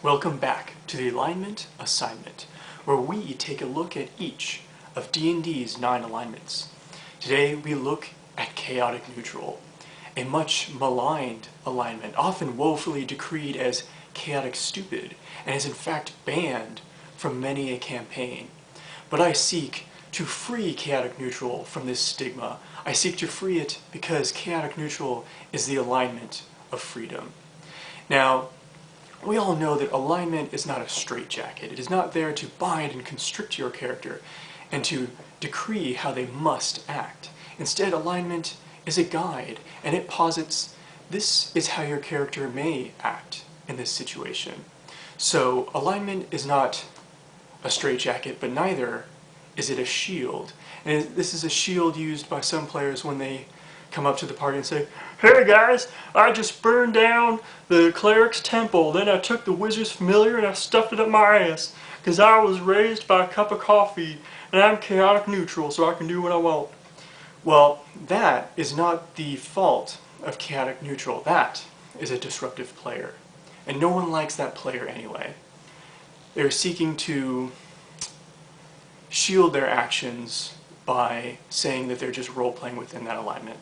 Welcome back to the Alignment Assignment, where we take a look at each of D&D's 9 alignments. Today we look at Chaotic Neutral, a much maligned alignment, often woefully decreed as chaotic stupid, and is in fact banned from many a campaign. But I seek to free Chaotic Neutral from this stigma. I seek to free it because Chaotic Neutral is the alignment of freedom. Now, we all know that alignment is not a straitjacket. It is not there to bind and constrict your character and to decree how they must act. Instead, alignment is a guide, and it posits this is how your character may act in this situation. So alignment is not a straitjacket, but neither is it a shield. And this is a shield used by some players when they come up to the party and say, "Hey guys, I just burned down the cleric's temple, then I took the wizard's familiar and I stuffed it up my ass, because I was raised by a cup of coffee, and I'm chaotic neutral, so I can do what I want." Well, that is not the fault of chaotic neutral. That is a disruptive player. And no one likes that player anyway. They're seeking to shield their actions by saying that they're just role-playing within that alignment.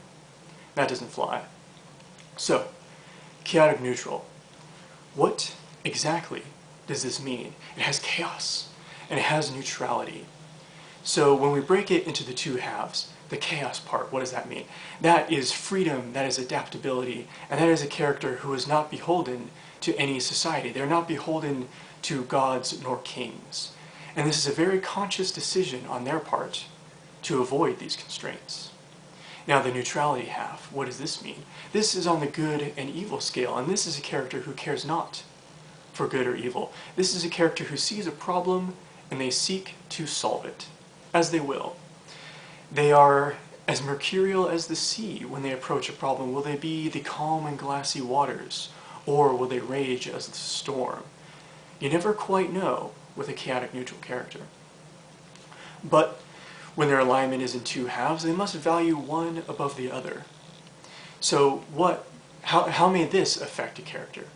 That doesn't fly. So, chaotic neutral. What exactly does this mean? It has chaos, and it has neutrality. So when we break it into the two halves, the chaos part, what does that mean? That is freedom, that is adaptability, and that is a character who is not beholden to any society. They're not beholden to gods nor kings. And this is a very conscious decision on their part to avoid these constraints. Now the neutrality half, what does this mean? This is on the good and evil scale, and this is a character who cares not for good or evil. This is a character who sees a problem and they seek to solve it, as they will. They are as mercurial as the sea when they approach a problem. Will they be the calm and glassy waters, or will they rage as the storm? You never quite know with a chaotic neutral character. But when their alignment is in two halves, they must value one above the other. So how may this affect a character?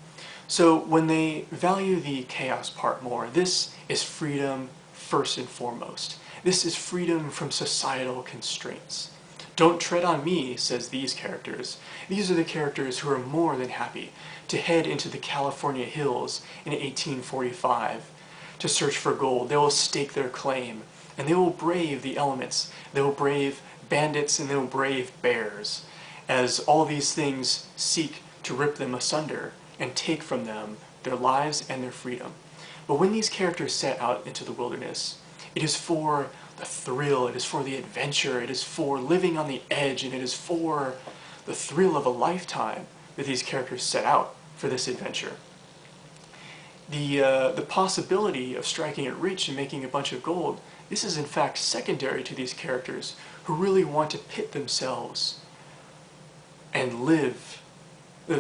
So when they value the chaos part more, this is freedom first and foremost. This is freedom from societal constraints. "Don't tread on me," says these characters. These are the characters who are more than happy to head into the California hills in 1845 to search for gold. They will stake their claim, and they will brave the elements. They will brave bandits, and they will brave bears, as all these things seek to rip them asunder and take from them their lives and their freedom. But when these characters set out into the wilderness, it is for the thrill, it is for the adventure, it is for living on the edge, and it is for the thrill of a lifetime that these characters set out for this adventure. The possibility of striking it rich and making a bunch of gold, this is in fact secondary to these characters who really want to pit themselves and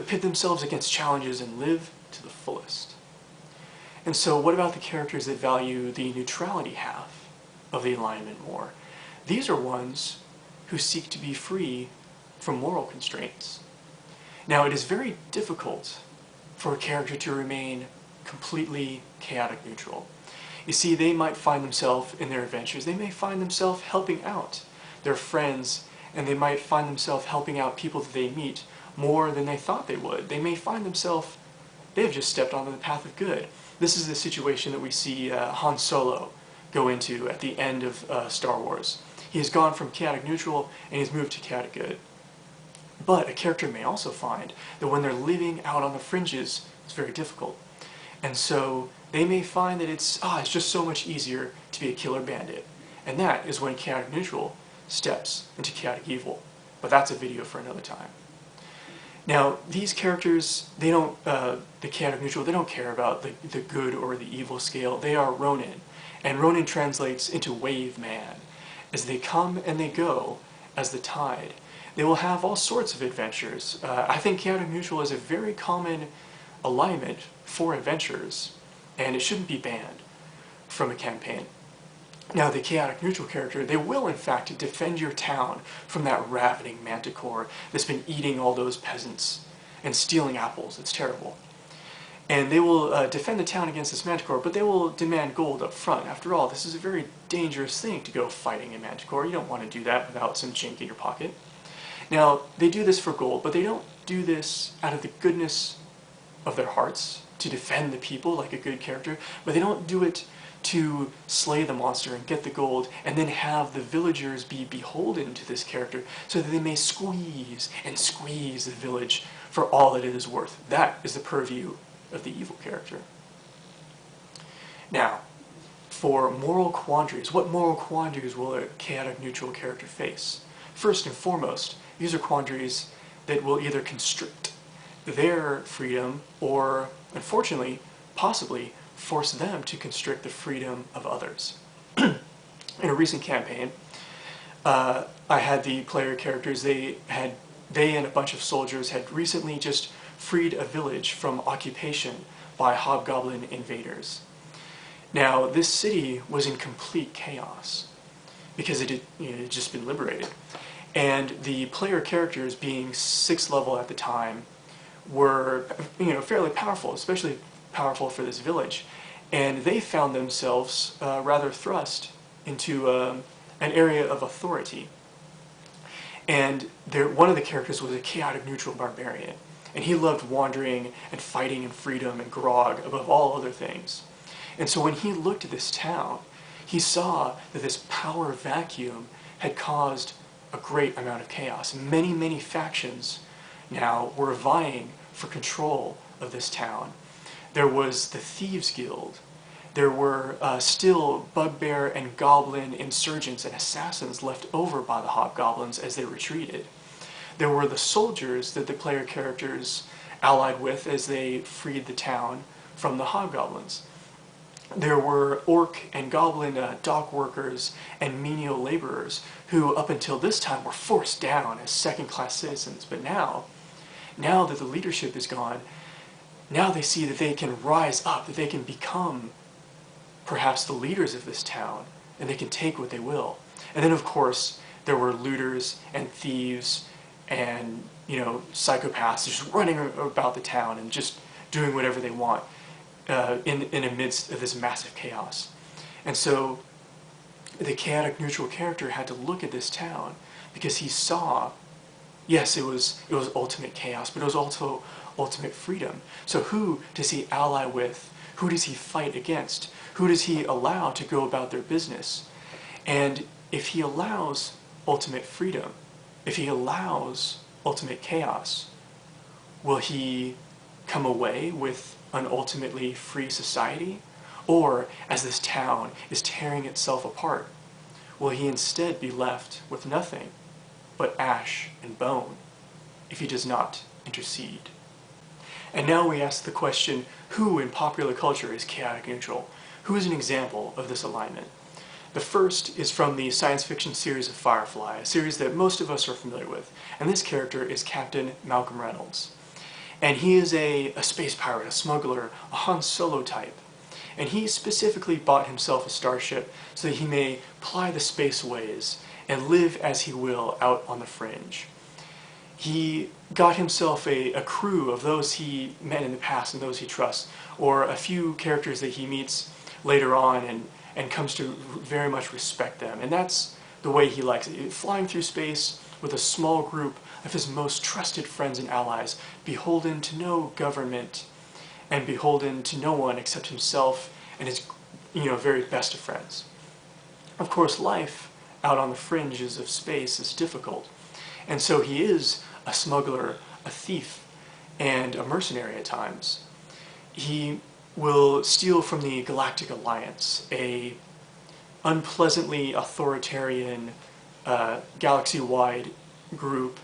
pit themselves against challenges and live to the fullest. And so what about the characters that value the neutrality half of the alignment more? These are ones who seek to be free from moral constraints. Now, it is very difficult for a character to remain completely chaotic neutral. You see, they might find themselves in their adventures, they may find themselves helping out their friends, and they might find themselves helping out people that they meet more than they thought they would. They may find themselves, they have just stepped onto the path of good. This is the situation that we see Han Solo go into at the end of Star Wars. He has gone from chaotic neutral and he's moved to chaotic good. But a character may also find that when they're living out on the fringes, it's very difficult. And so they may find that it's just so much easier to be a killer bandit. And that is when chaotic neutral steps into chaotic evil. But that's a video for another time. Now, these characters, they don't, the chaotic neutral, they don't care about the good or the evil scale. They are Ronin. And Ronin translates into wave man. As they come and they go as the tide. They will have all sorts of adventures. I think chaotic neutral is a very common alignment for adventures, and it shouldn't be banned from a campaign. Now, the chaotic neutral character, they will in fact defend your town from that ravening manticore that's been eating all those peasants and stealing apples. It's terrible. And they will defend the town against this manticore, but they will demand gold up front. After all, this is a very dangerous thing to go fighting a manticore. You don't want to do that without some chink in your pocket. Now, they do this for gold, but they don't do this out of the goodness of their hearts to defend the people like a good character, but they don't do it to slay the monster and get the gold and then have the villagers be beholden to this character so that they may squeeze and squeeze the village for all that it is worth. That is the purview of the evil character. Now, for moral quandaries, what moral quandaries will a chaotic neutral character face? First and foremost, these are quandaries that will either constrict their freedom or, unfortunately, possibly force them to constrict the freedom of others. In a recent campaign, I had the player characters, they and a bunch of soldiers had recently just freed a village from occupation by hobgoblin invaders. Now, this city was in complete chaos because it had just been liberated. And the player characters, being 6th level at the time, were fairly powerful, especially powerful for this village. And they found themselves rather thrust into an area of authority. And one of the characters was a chaotic neutral barbarian. And he loved wandering and fighting and freedom and grog above all other things. And so when he looked at this town, he saw that this power vacuum had caused a great amount of chaos. Many, many factions now were vying for control of this town. There was the Thieves Guild. There were still bugbear and goblin insurgents and assassins left over by the hobgoblins as they retreated. There were the soldiers that the player characters allied with as they freed the town from the hobgoblins. There were orc and goblin dock workers and menial laborers who up until this time were forced down as second-class citizens. But now that the leadership is gone, now they see that they can rise up, that they can become perhaps the leaders of this town, and they can take what they will. And then, of course, there were looters and thieves and, psychopaths just running about the town and just doing whatever they want in the midst of this massive chaos. And so the chaotic neutral character had to look at this town because he saw, yes, it was ultimate chaos, but it was also ultimate freedom. So who does he ally with? Who does he fight against? Who does he allow to go about their business? And if he allows ultimate freedom, if he allows ultimate chaos, will he come away with an ultimately free society? Or, as this town is tearing itself apart, will he instead be left with nothing but ash and bone if he does not intercede? And now we ask the question, who in popular culture is chaotic neutral? Who is an example of this alignment? The first is from the science fiction series of Firefly, a series that most of us are familiar with. And this character is Captain Malcolm Reynolds. And he is a space pirate, a smuggler, a Han Solo type. And he specifically bought himself a starship so that he may ply the space ways and live as he will out on the fringe. He got himself a crew of those he met in the past and those he trusts, or a few characters that he meets later on and comes to very much respect them. And that's the way he likes it. Flying through space with a small group of his most trusted friends and allies, beholden to no government and beholden to no one except himself and his very best of friends. Of course, life out on the fringes of space is difficult. And so he is a smuggler, a thief, and a mercenary at times. He will steal from the Galactic Alliance, a unpleasantly authoritarian, galaxy-wide group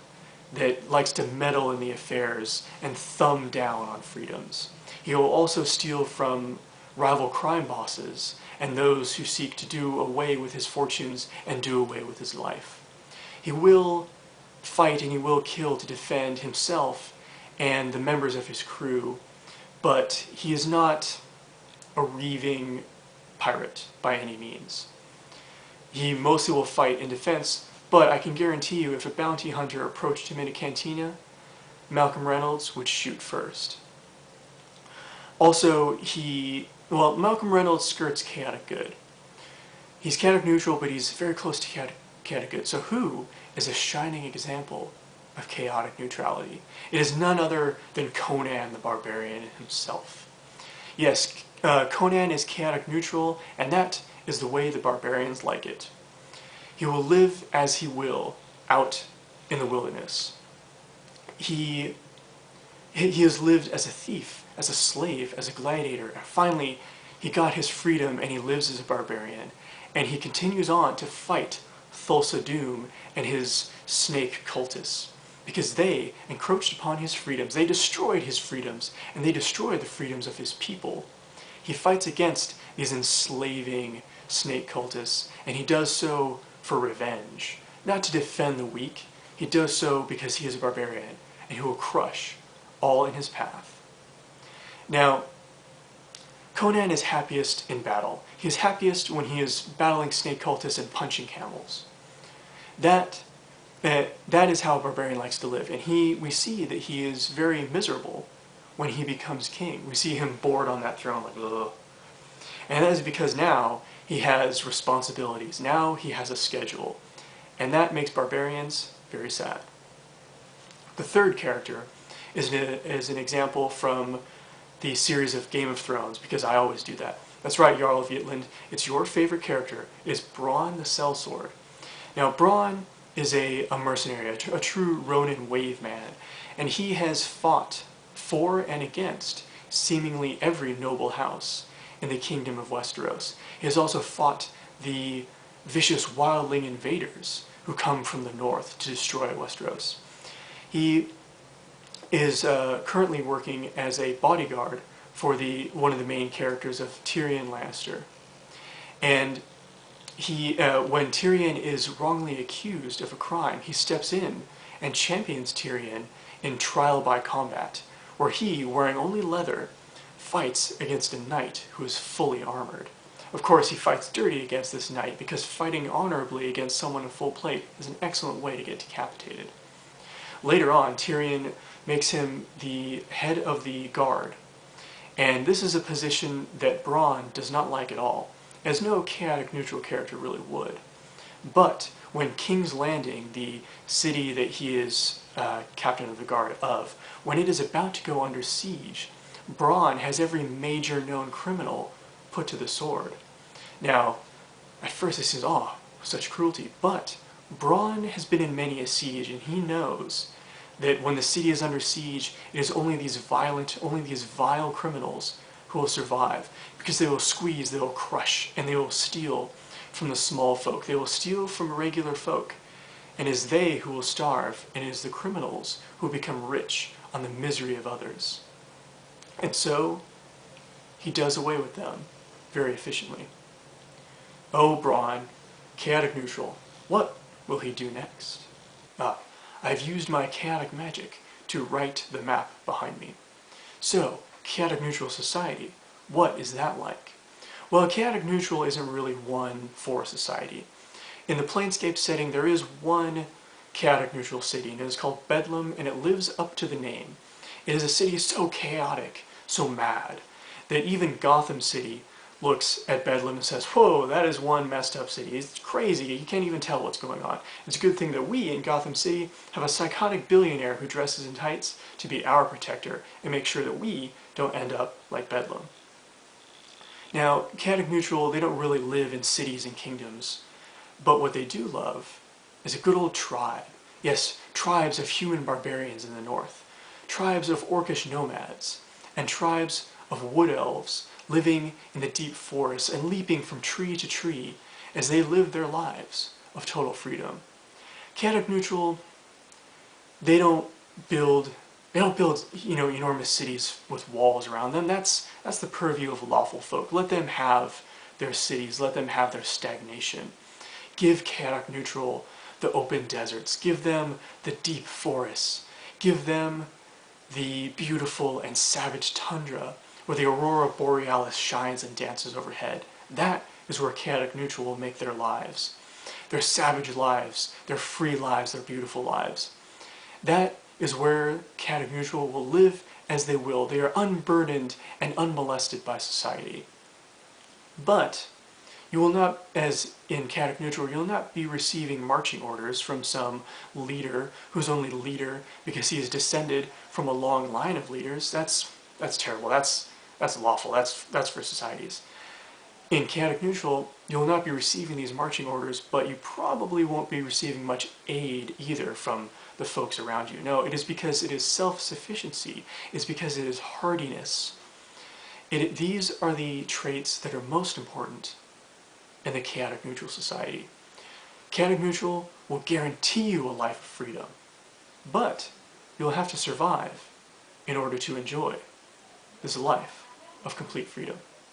that likes to meddle in the affairs and thumb down on freedoms. He will also steal from rival crime bosses and those who seek to do away with his fortunes and do away with his life. He will fight and he will kill to defend himself and the members of his crew, but he is not a raving pirate by any means. He mostly will fight in defense, but I can guarantee you if a bounty hunter approached him in a cantina, Malcolm Reynolds would shoot first. Also, Malcolm Reynolds skirts chaotic good. He's chaotic neutral, but he's very close to chaotic good. So who is a shining example of chaotic neutrality? It is none other than Conan the Barbarian himself. Yes, Conan is chaotic neutral, and that is the way the barbarians like it. He will live as he will out in the wilderness. He has lived as a thief, as a slave, as a gladiator, and finally he got his freedom and he lives as a barbarian. And he continues on to fight Thulsa Doom and his snake cultists, because they encroached upon his freedoms, they destroyed his freedoms, and they destroyed the freedoms of his people. He fights against these enslaving snake cultists, and he does so for revenge, not to defend the weak. He does so because he is a barbarian, and he will crush all in his path. Now, Conan is happiest in battle. He is happiest when he is battling snake cultists and punching camels. That is how a barbarian likes to live, and we see that he is very miserable when he becomes king. We see him bored on that throne, like, ugh. And that is because now he has responsibilities. Now he has a schedule. And that makes barbarians very sad. The third character is an example from the series of Game of Thrones, because I always do that. That's right, Jarl of Yitland. It's your favorite character. It's Bronn the Sellsword. Now, Bronn is a mercenary, a true Ronin wave man, and he has fought for and against seemingly every noble house in the kingdom of Westeros. He has also fought the vicious wildling invaders who come from the north to destroy Westeros. He is currently working as a bodyguard for one of the main characters of Tyrion Lannister. And when Tyrion is wrongly accused of a crime, he steps in and champions Tyrion in trial by combat, where he, wearing only leather, fights against a knight who is fully armored. Of course, he fights dirty against this knight, because fighting honorably against someone in full plate is an excellent way to get decapitated. Later on, Tyrion makes him the head of the guard, and this is a position that Bronn does not like at all, as no chaotic neutral character really would. But when King's Landing, the city that he is captain of the guard of, when it is about to go under siege, Bronn has every major known criminal put to the sword. Now, at first it seems, oh, such cruelty, but Bronn has been in many a siege, and he knows that when the city is under siege, it is only these vile criminals who will survive, because they will squeeze, they will crush, and they will steal from the small folk. They will steal from regular folk, and it is they who will starve, and it is the criminals who become rich on the misery of others. And so, he does away with them very efficiently. Oh, Bronn, chaotic neutral, what will he do next? I've used my chaotic magic to write the map behind me. So, chaotic neutral society, what is that like? Well, chaotic neutral isn't really one for society. In the Planescape setting, there is one chaotic neutral city, and it is called Bedlam, and it lives up to the name. It is a city so chaotic, so mad, that even Gotham City looks at Bedlam and says, whoa, that is one messed up city. It's crazy, you can't even tell what's going on. It's a good thing that we in Gotham City have a psychotic billionaire who dresses in tights to be our protector and make sure that we don't end up like Bedlam. Now, chaotic neutral, they don't really live in cities and kingdoms, but what they do love is a good old tribe. Yes, tribes of human barbarians in the north, tribes of orcish nomads, and tribes of wood elves living in the deep forests and leaping from tree to tree as they live their lives of total freedom. Chaotic neutral, they don't build enormous cities with walls around them. That's the purview of lawful folk. Let them have their cities, let them have their stagnation. Give chaotic neutral the open deserts, give them the deep forests, give them the beautiful and savage tundra where the aurora borealis shines and dances overhead. That is where chaotic neutral will make their lives. Their savage lives, their free lives, their beautiful lives. That is where chaotic neutral will live as they will. They are unburdened and unmolested by society. But you will not, as in chaotic neutral, you'll not be receiving marching orders from some leader who's only leader because he is descended from a long line of leaders. That's terrible. That's lawful. That's for societies. In chaotic neutral, you'll not be receiving these marching orders, but you probably won't be receiving much aid either from the folks around you. No, it is because it is self-sufficiency. It's because it is hardiness. These are the traits that are most important in the chaotic neutral society. Chaotic neutral will guarantee you a life of freedom, but you'll have to survive in order to enjoy this life of complete freedom.